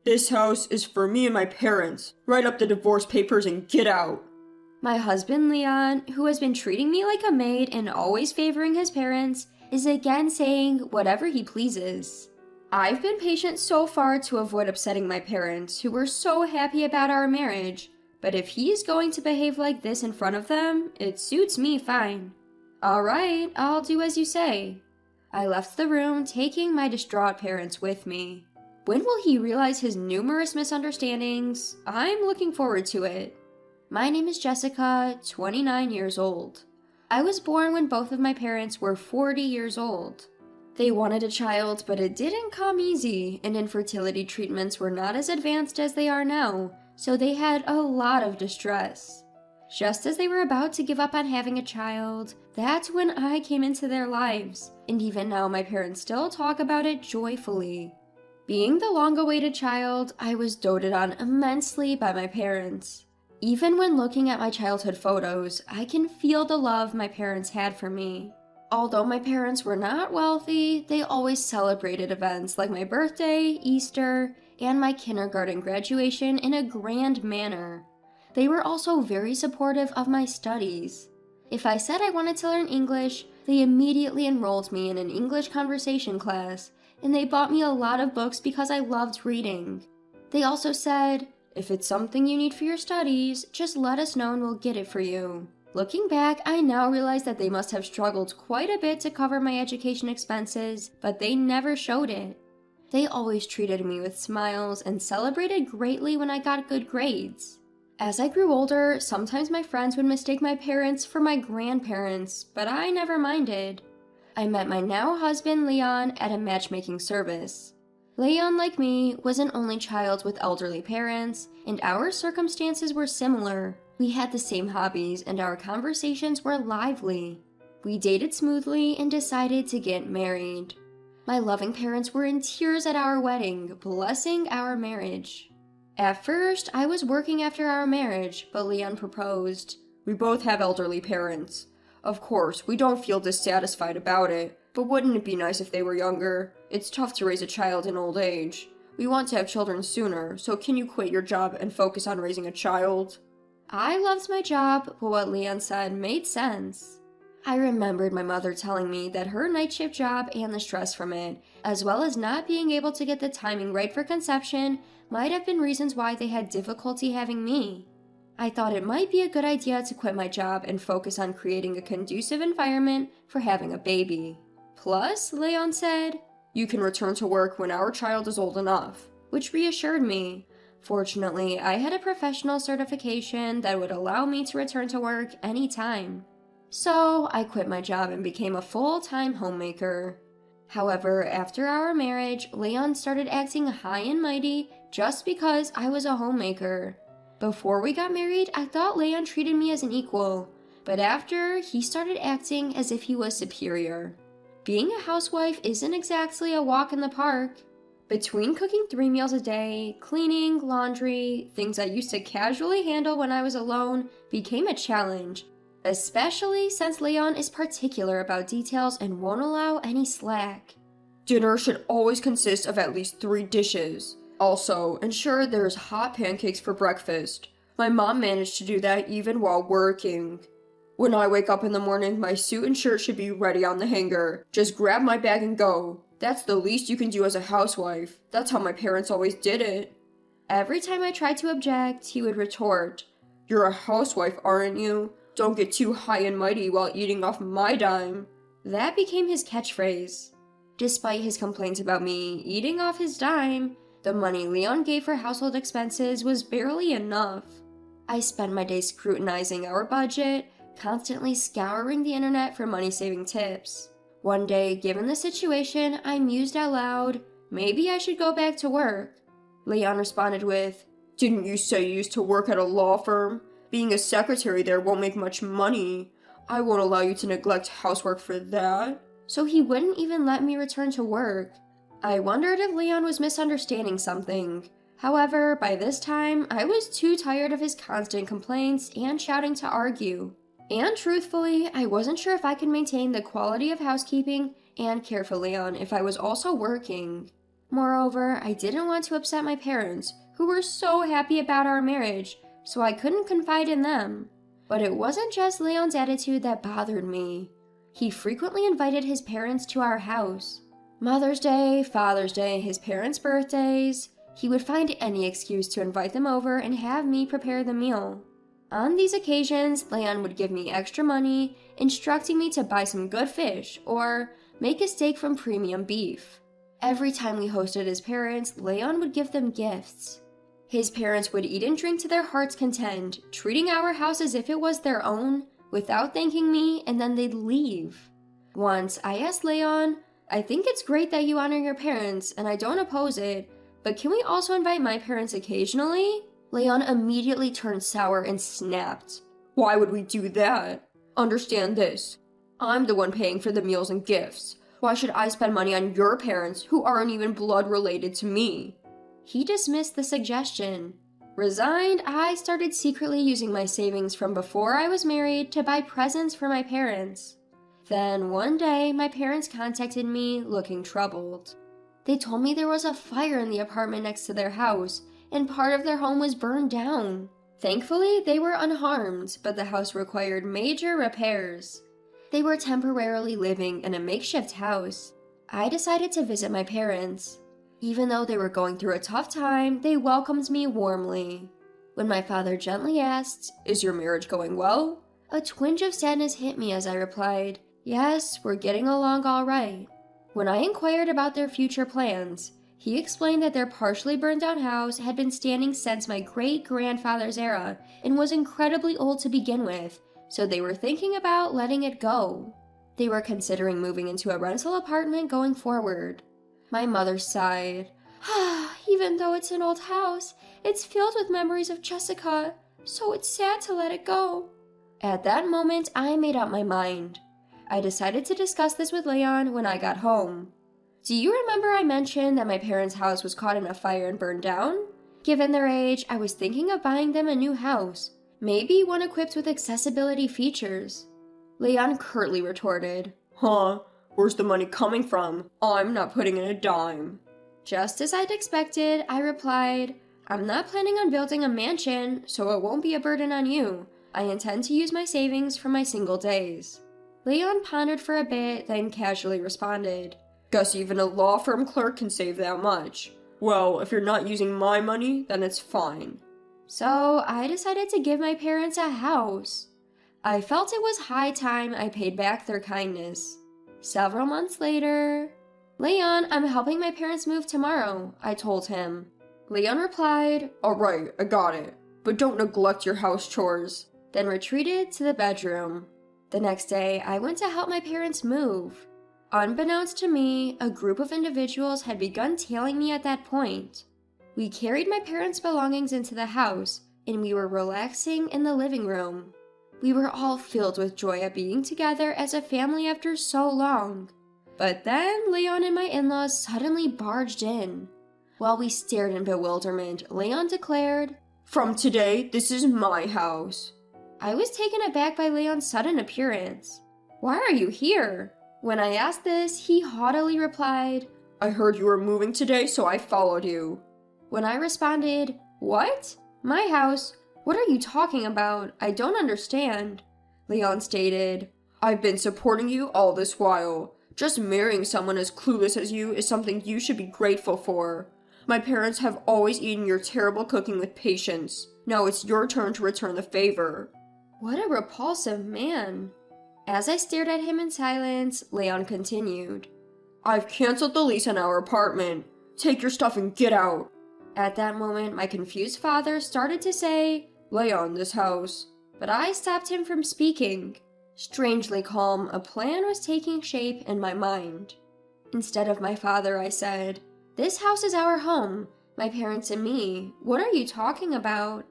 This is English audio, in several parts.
This house is for me and my parents. Write up the divorce papers and get out. My husband Leon, who has been treating me like a maid and always favoring his parents, is again saying whatever he pleases. I've been patient so far to avoid upsetting my parents, who were so happy about our marriage, but if he's going to behave like this in front of them, it suits me fine. Alright, I'll do as you say. I left the room, taking my distraught parents with me. When will he realize his numerous misunderstandings? I'm looking forward to it. My name is Jessica, 29 years old. I was born when both of my parents were 40 years old. They wanted a child, but it didn't come easy, and infertility treatments were not as advanced as they are now, so they had a lot of distress. Just as they were about to give up on having a child, that's when I came into their lives, and even now my parents still talk about it joyfully. Being the long-awaited child, I was doted on immensely by my parents. Even when looking at my childhood photos, I can feel the love my parents had for me. Although my parents were not wealthy, they always celebrated events like my birthday, Easter, and my kindergarten graduation in a grand manner. They were also very supportive of my studies. If I said I wanted to learn English, they immediately enrolled me in an English conversation class, and they bought me a lot of books because I loved reading. They also said, "If it's something you need for your studies, just let us know and we'll get it for you." Looking back, I now realize that they must have struggled quite a bit to cover my education expenses, but they never showed it. They always treated me with smiles and celebrated greatly when I got good grades. As I grew older, sometimes my friends would mistake my parents for my grandparents, but I never minded. I met my now husband Leon at a matchmaking service. Leon, like me, was an only child with elderly parents, and our circumstances were similar. We had the same hobbies, and our conversations were lively. We dated smoothly and decided to get married. My loving parents were in tears at our wedding, blessing our marriage. At first, I was working after our marriage, but Leon proposed. We both have elderly parents. Of course, we don't feel dissatisfied about it, but wouldn't it be nice if they were younger? It's tough to raise a child in old age. We want to have children sooner, so can you quit your job and focus on raising a child? I loved my job, but what Leon said made sense. I remembered my mother telling me that her night shift job and the stress from it, as well as not being able to get the timing right for conception, might have been reasons why they had difficulty having me. I thought it might be a good idea to quit my job and focus on creating a conducive environment for having a baby. Plus, Leon said, "You can return to work when our child is old enough," which reassured me. Fortunately, I had a professional certification that would allow me to return to work anytime. So, I quit my job and became a full-time homemaker. However, after our marriage, Leon started acting high and mighty just because I was a homemaker. Before we got married, I thought Leon treated me as an equal, but after, he started acting as if he was superior. Being a housewife isn't exactly a walk in the park. Between cooking 3 meals a day, cleaning, laundry, things I used to casually handle when I was alone became a challenge, especially since Leon is particular about details and won't allow any slack. Dinner should always consist of at least 3 dishes. Also, ensure there's hot pancakes for breakfast. My mom managed to do that even while working. When I wake up in the morning, my suit and shirt should be ready on the hanger. Just grab my bag and go. That's the least you can do as a housewife. That's how my parents always did it. Every time I tried to object, he would retort, "You're a housewife, aren't you? Don't get too high and mighty while eating off my dime." That became his catchphrase. Despite his complaints about me eating off his dime, the money Leon gave for household expenses was barely enough. I spent my days scrutinizing our budget, constantly scouring the internet for money-saving tips. One day, given the situation, I mused out loud, maybe I should go back to work. Leon responded with, "Didn't you say you used to work at a law firm? Being a secretary there won't make much money. I won't allow you to neglect housework for that." So he wouldn't even let me return to work. I wondered if Leon was misunderstanding something. However, by this time, I was too tired of his constant complaints and shouting to argue. And truthfully, I wasn't sure if I could maintain the quality of housekeeping and care for Leon if I was also working. Moreover, I didn't want to upset my parents, who were so happy about our marriage, so I couldn't confide in them. But it wasn't just Leon's attitude that bothered me. He frequently invited his parents to our house. Mother's Day, Father's Day, his parents' birthdays. He would find any excuse to invite them over and have me prepare the meal. On these occasions, Leon would give me extra money, instructing me to buy some good fish or make a steak from premium beef. Every time we hosted his parents, Leon would give them gifts. His parents would eat and drink to their heart's content, treating our house as if it was their own, without thanking me, and then they'd leave. Once, I asked Leon, "I think it's great that you honor your parents, and I don't oppose it, but can we also invite my parents occasionally?" Leon immediately turned sour and snapped. "Why would we do that? Understand this. I'm the one paying for the meals and gifts. Why should I spend money on your parents who aren't even blood related to me?" He dismissed the suggestion. Resigned, I started secretly using my savings from before I was married to buy presents for my parents. Then one day, my parents contacted me looking troubled. They told me there was a fire in the apartment next to their house, and part of their home was burned down. Thankfully, they were unharmed, but the house required major repairs. They were temporarily living in a makeshift house. I decided to visit my parents. Even though they were going through a tough time, they welcomed me warmly. When my father gently asked, "Is your marriage going well?" a twinge of sadness hit me as I replied, "Yes, we're getting along all right." When I inquired about their future plans, he explained that their partially burned down house had been standing since my great-grandfather's era and was incredibly old to begin with, so they were thinking about letting it go. They were considering moving into a rental apartment going forward. My mother sighed. "Even though it's an old house, it's filled with memories of Jessica, so it's sad to let it go." At that moment, I made up my mind. I decided to discuss this with Leon when I got home. "Do you remember I mentioned that my parents' house was caught in a fire and burned down? Given their age, I was thinking of buying them a new house, maybe one equipped with accessibility features." Leon curtly retorted, "Huh? Where's the money coming from? I'm not putting in a dime." Just as I'd expected, I replied, "I'm not planning on building a mansion, so it won't be a burden on you. I intend to use my savings from my single days." Leon pondered for a bit, then casually responded, "Guess even a law firm clerk can save that much. Well, if you're not using my money, then it's fine." So I decided to give my parents a house. I felt it was high time I paid back their kindness. Several months later, "Leon, I'm helping my parents move tomorrow," I told him. Leon replied, "All right, I got it, but don't neglect your house chores," then retreated to the bedroom. The next day, I went to help my parents move. Unbeknownst to me, a group of individuals had begun tailing me at that point. We carried my parents' belongings into the house, and we were relaxing in the living room. We were all filled with joy at being together as a family after so long. But then Leon and my in-laws suddenly barged in. While we stared in bewilderment, Leon declared, "From today, this is my house." I was taken aback by Leon's sudden appearance. "Why are you here?" When I asked this, he haughtily replied, "I heard you were moving today, so I followed you." When I responded, "What? My house? What are you talking about? I don't understand." Leon stated, "I've been supporting you all this while. Just marrying someone as clueless as you is something you should be grateful for. My parents have always eaten your terrible cooking with patience. Now it's your turn to return the favor." What a repulsive man. As I stared at him in silence, Leon continued, "I've canceled the lease on our apartment. Take your stuff and get out." At that moment, my confused father started to say, "Leon, this house." But I stopped him from speaking. Strangely calm, a plan was taking shape in my mind. Instead of my father, I said, "This house is our home, my parents and me. What are you talking about?"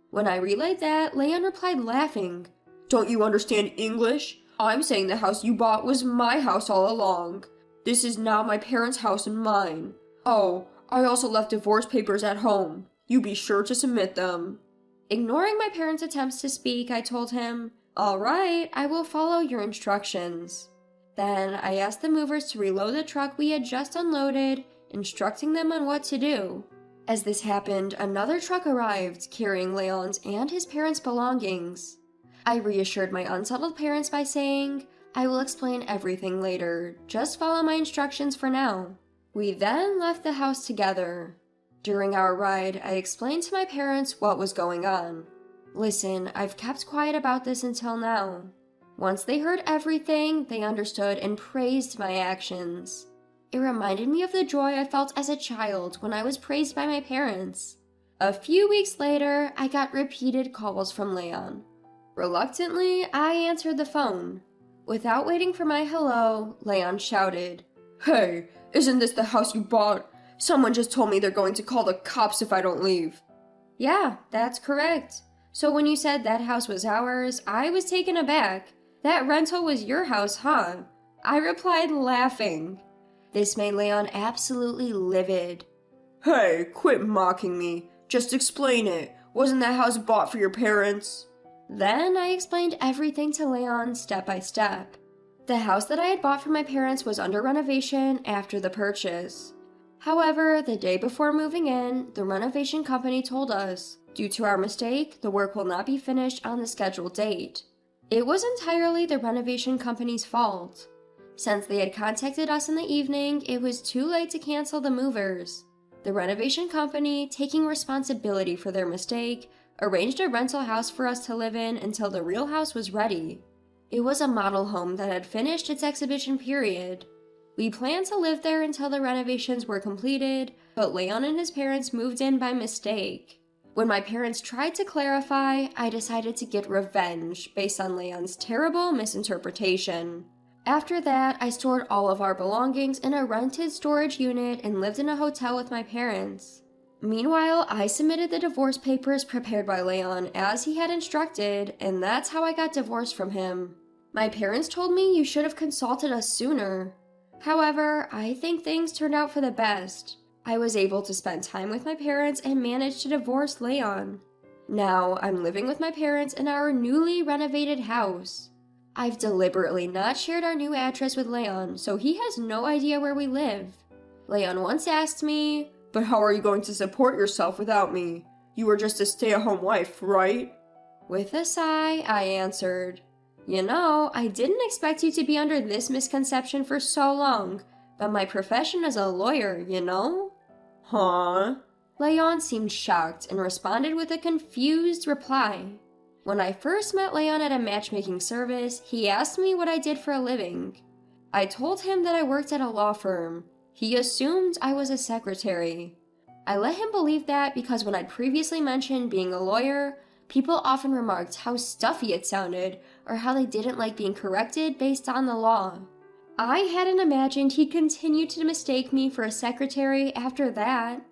When I relayed that, Leon replied laughing, "Don't you understand English? I'm saying the house you bought was my house all along. This is now my parents' house and mine. Oh, I also left divorce papers at home. You be sure to submit them." Ignoring my parents' attempts to speak, I told him, "All right, I will follow your instructions." Then I asked the movers to reload the truck we had just unloaded, instructing them on what to do. As this happened, another truck arrived, carrying Leon's and his parents' belongings. I reassured my unsettled parents by saying, "I will explain everything later, just follow my instructions for now." We then left the house together. During our ride, I explained to my parents what was going on. "Listen, I've kept quiet about this until now." Once they heard everything, they understood and praised my actions. It reminded me of the joy I felt as a child when I was praised by my parents. A few weeks later, I got repeated calls from Leon. Reluctantly, I answered the phone. Without waiting for my hello, Leon shouted, "Hey, isn't this the house you bought? Someone just told me they're going to call the cops if I don't leave." "Yeah, that's correct. So when you said that house was ours, I was taken aback. That rental was your house, huh?" I replied, laughing. This made Leon absolutely livid. "Hey, quit mocking me. Just explain it. Wasn't that house bought for your parents?" Then I explained everything to Leon step by step. The house that I had bought for my parents was under renovation after the purchase. However, the day before moving in, the renovation company told us, due to our mistake, the work will not be finished on the scheduled date. It was entirely the renovation company's fault. Since they had contacted us in the evening, it was too late to cancel the movers. The renovation company, taking responsibility for their mistake, arranged a rental house for us to live in until the real house was ready. It was a model home that had finished its exhibition period. We planned to live there until the renovations were completed, but Leon and his parents moved in by mistake. When my parents tried to clarify, I decided to get revenge based on Leon's terrible misinterpretation. After that, I stored all of our belongings in a rented storage unit and lived in a hotel with my parents. Meanwhile, I submitted the divorce papers prepared by Leon as he had instructed, and that's how I got divorced from him. My parents told me you should have consulted us sooner. However, I think things turned out for the best. I was able to spend time with my parents and managed to divorce Leon. Now, I'm living with my parents in our newly renovated house. I've deliberately not shared our new address with Leon, so he has no idea where we live. Leon once asked me, "But how are you going to support yourself without me? You were just a stay-at-home wife, right?" With a sigh, I answered, "You know, I didn't expect you to be under this misconception for so long, but my profession is a lawyer, you know?" "Huh?" Leon seemed shocked and responded with a confused reply. When I first met Leon at a matchmaking service, he asked me what I did for a living. I told him that I worked at a law firm. He assumed I was a secretary. I let him believe that because when I'd previously mentioned being a lawyer, people often remarked how stuffy it sounded or how they didn't like being corrected based on the law. I hadn't imagined he'd continue to mistake me for a secretary after that.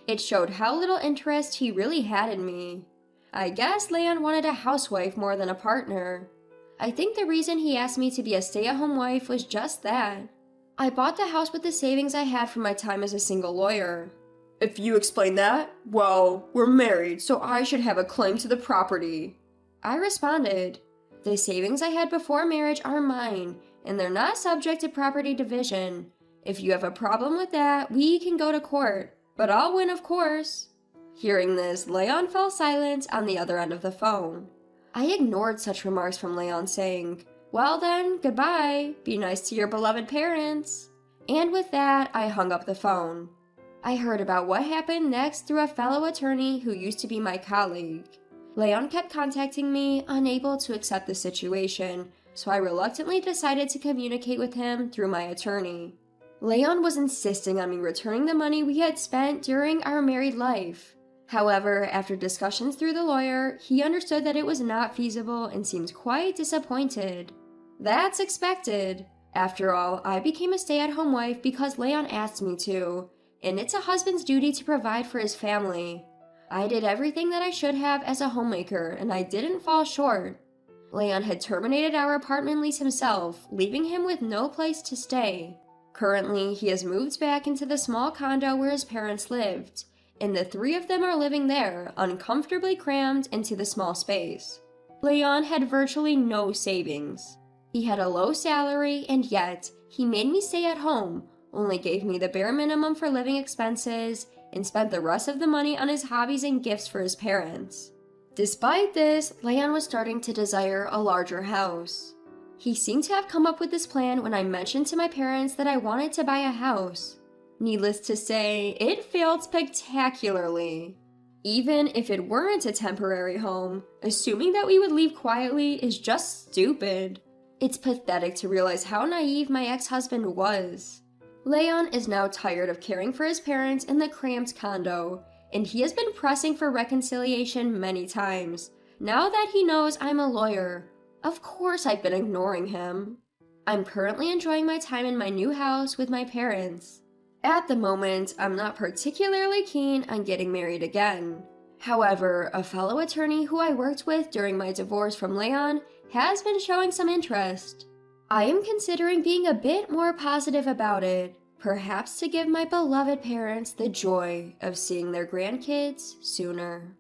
It showed how little interest he really had in me. I guess Leon wanted a housewife more than a partner. I think the reason he asked me to be a stay-at-home wife was just that. I bought the house with the savings I had from my time as a single lawyer. "If you explain that, well, we're married, so I should have a claim to the property." I responded, "The savings I had before marriage are mine, and they're not subject to property division. If you have a problem with that, we can go to court, but I'll win, of course." Hearing this, Leon fell silent on the other end of the phone. I ignored such remarks from Leon, saying, "Well then, goodbye. Be nice to your beloved parents." And with that, I hung up the phone. I heard about what happened next through a fellow attorney who used to be my colleague. Leon kept contacting me, unable to accept the situation, so I reluctantly decided to communicate with him through my attorney. Leon was insisting on me returning the money we had spent during our married life. However, after discussions through the lawyer, he understood that it was not feasible and seemed quite disappointed. That's expected. After all, I became a stay-at-home wife because Leon asked me to, and it's a husband's duty to provide for his family. I did everything that I should have as a homemaker, and I didn't fall short. Leon had terminated our apartment lease himself, leaving him with no place to stay. Currently, he has moved back into the small condo where his parents lived, and the three of them are living there, uncomfortably crammed into the small space. Leon had virtually no savings. He had a low salary, and yet, he made me stay at home, only gave me the bare minimum for living expenses, and spent the rest of the money on his hobbies and gifts for his parents. Despite this, Leon was starting to desire a larger house. He seemed to have come up with this plan when I mentioned to my parents that I wanted to buy a house. Needless to say, it failed spectacularly. Even if it weren't a temporary home, assuming that we would leave quietly is just stupid. It's pathetic to realize how naive my ex-husband was. Leon is now tired of caring for his parents in the cramped condo, and he has been pressing for reconciliation many times. Now that he knows I'm a lawyer, of course I've been ignoring him. I'm currently enjoying my time in my new house with my parents. At the moment, I'm not particularly keen on getting married again. However, a fellow attorney who I worked with during my divorce from Leon has been showing some interest. I am considering being a bit more positive about it, perhaps to give my beloved parents the joy of seeing their grandkids sooner.